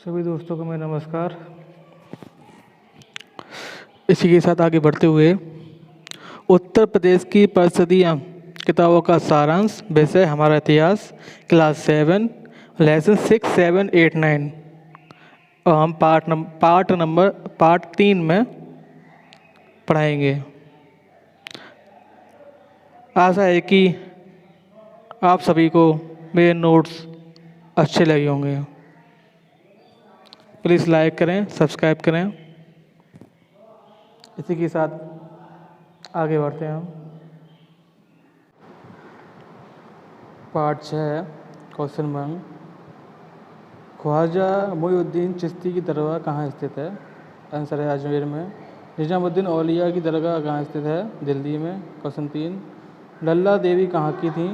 सभी दोस्तों को मेरा नमस्कार। इसी के साथ आगे बढ़ते हुए उत्तर प्रदेश की परिषदीय किताबों का सारांश, विषय हमारा इतिहास, क्लास 7, लेसन 6, 7, 8, 9 और हम पार्ट 3 में पढ़ाएंगे। आशा है कि आप सभी को मेरे नोट्स अच्छे लगे होंगे। प्लीज़ लाइक करें, सब्सक्राइब करें। इसी के साथ आगे बढ़ते हैं हम। Part 6, question 1। ख्वाजा मोइनुद्दीन चिश्ती की दरगाह कहाँ स्थित है? आंसर है अजमेर में। निजामुद्दीन औलिया की दरगाह कहाँ स्थित है? दिल्ली में। क्वेश्चन 3। लल्ला देवी कहाँ की थी?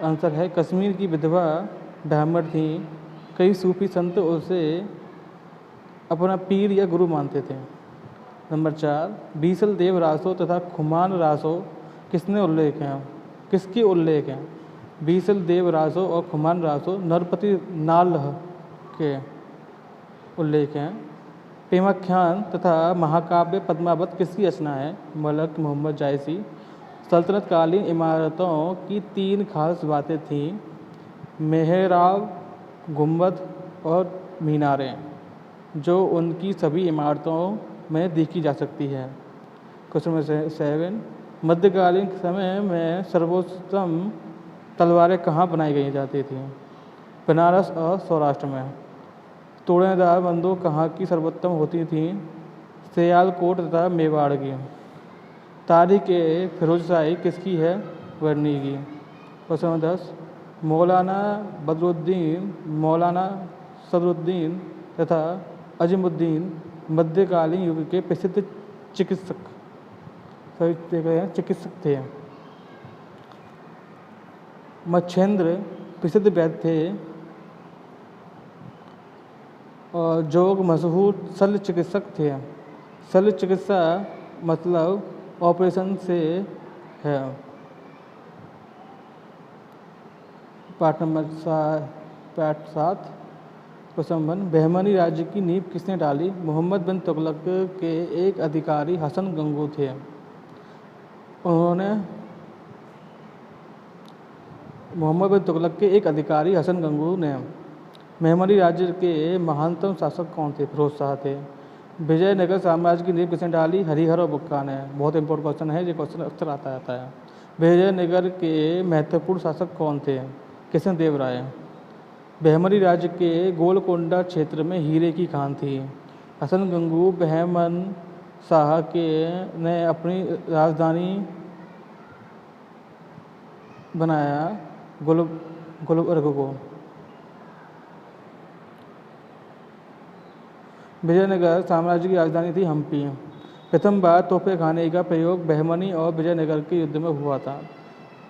आंसर है कश्मीर की विधवा ब्राह्मण थी। कई सूफी संत उसे अपना पीर या गुरु मानते थे। नंबर 4। बीसल देव रासो तथा खुमान रासो किसके उल्लेख हैं? बीसल देव रासो और खुमान रासो नरपति नाल्ह के उल्लेख हैं। पेमाख्यान तथा महाकाव्य पद्मावत किसकी रचना है? मलक मोहम्मद जायसी। सल्तनतकालीन इमारतों की 3 खास बातें थीं: मेहराब, गुंबद और मीनारें, जो उनकी सभी इमारतों में देखी जा सकती है। Question number 7। मध्यकालीन समय में सर्वोत्तम तलवारें कहाँ बनाई गई जाती थीं? बनारस और सौराष्ट्र में। तोड़ेदार बंदूक कहाँ की सर्वोत्तम होती थीं? सियालकोट तथा मेवाड़ की। तारीख फिरोजशाही किसकी है? वर्णी की। Question number 10। मौलाना सदरुद्दीन तथा अजीमुद्दीन मध्यकालीन युग के प्रसिद्ध चिकित्सक थे। मच्छेंद्र प्रसिद्ध वैद्य थे और जोग मशहूर शल्य चिकित्सक थे। शल्य चिकित्सा मतलब ऑपरेशन से है। पार्ट 7। क्वेश्चन 1। बहमनी राज्य की नींव किसने डाली? मोहम्मद बिन तुगलक के एक अधिकारी हसन गंगू थे। मोहम्मद बिन तुगलक के एक अधिकारी हसन गंगू ने बहमनी राज्य के महानतम शासक कौन थे? फिरोज शाह थे। विजयनगर साम्राज्य की नींव किसने डाली? हरिहर और बुक्का ने। बहुत इंपॉर्टेंट क्वेश्चन है, ये क्वेश्चन अक्सर आता है। विजयनगर के महत्वपूर्ण शासक कौन थे? कृष्णदेवराय। बहमनी राज्य के गोलकोंडा क्षेत्र में हीरे की खान थी। हसन गंगू बहमन शाह ने अपनी राजधानी बनाया गुलबर्ग को। विजयनगर साम्राज्य की राजधानी थी हम्पी। प्रथम बार तोपे खाने का प्रयोग बहमनी और विजयनगर के युद्ध में हुआ था।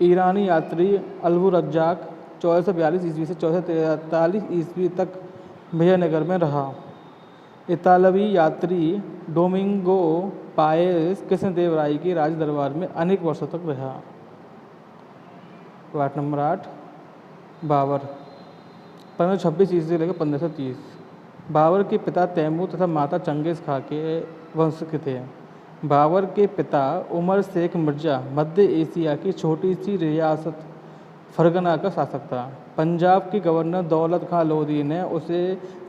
ईरानी यात्री अल्बु रज्जाक 1442 ईस्वी से 1443 ईस्वी तक विजयनगर में रहा। इतालवी यात्री डोमिंगो पाएस कृष्णदेवराय के राज दरबार में अनेक वर्षों तक रहा। Part number 8। बाबर 1526 ईस्वी से लेकर 1530। बाबर के पिता तैमूर तथा माता चंगेज़ खां के वंश के थे। बाबर के पिता उमर शेख मिर्जा मध्य एशिया की छोटी सी रियासत फरगना का शासक था। पंजाब के गवर्नर दौलत खां लोधी ने उसे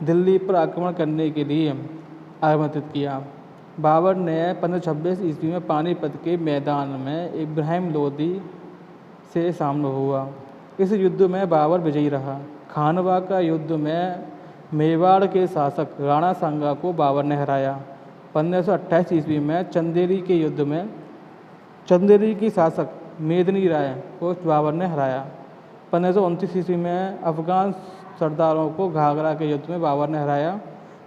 दिल्ली पर आक्रमण करने के लिए आमंत्रित किया। बाबर ने 1526 ईस्वी में पानीपत के मैदान में इब्राहिम लोधी से सामना हुआ। इस युद्ध में बाबर विजयी रहा। खानवा का युद्ध में मेवाड़ के शासक राणा सांगा को बाबर ने हराया। 1528 ईस्वी में चंदेरी के युद्ध में चंदेरी की शासक मेदिनी राय को बाबर ने हराया। 1529 ईस्वी में अफगान सरदारों को घाघरा के युद्ध में बाबर ने हराया।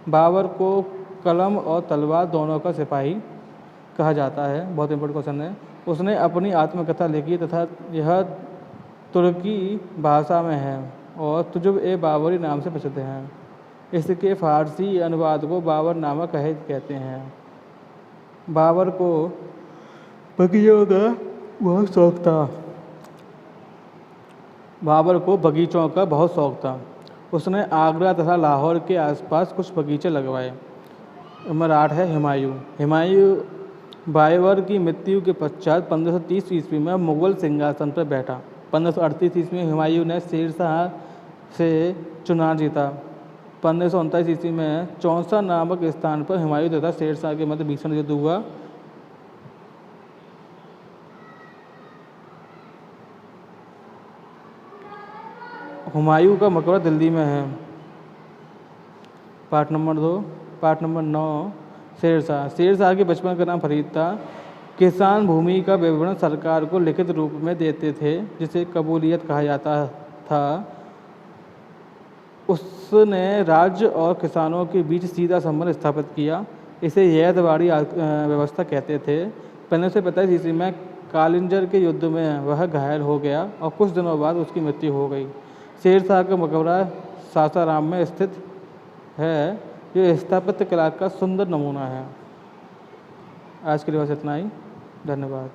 बाबर को कलम और तलवार दोनों का सिपाही कहा जाता है। बहुत इंपॉर्टेंट क्वेश्चन है। उसने अपनी आत्मकथा लिखी तथा यह तुर्की भाषा में है और तुजुब ए बाबरी नाम से प्रसिद्ध है। इसके फारसी अनुवाद को बाबर नामा कहते हैं। बाबर को बगीचों का बहुत शौक था। उसने आगरा तथा लाहौर के आसपास कुछ बगीचे लगवाए। नंबर 8 है हुमायूं। हुमायूं बाबर की मृत्यु के पश्चात 1530 ईस्वी में मुगल सिंहासन पर बैठा। 1538 ईस्वी में हुमायूं ने शेर शाह से चुनाव जीता। 1539 ईस्वी में चौसा नामक स्थान पर हुमायूं तथा शेर शाह के मध्य भीषण युद्ध हुआ। हुमायूं का मकबरा दिल्ली में है। Part number 2। Part number 9 Sher Shah. Sher Shah के बचपन का नाम फरीद था। किसान भूमि का विवरण सरकार को लिखित रूप में देते थे, जिसे कबूलियत कहा जाता था। उसने राज्य और किसानों के बीच सीधा संबंध स्थापित किया। इसे यैदवाड़ी व्यवस्था कहते थे। 1545 ईस्वी में कालिंजर के युद्ध में वह घायल हो गया और कुछ दिनों बाद उसकी मृत्यु हो गई। शेर शाह का मकबरा सासाराम में स्थित है, जो स्थापत्य कला का सुंदर नमूना है। आज के लिए बस इतना ही। धन्यवाद।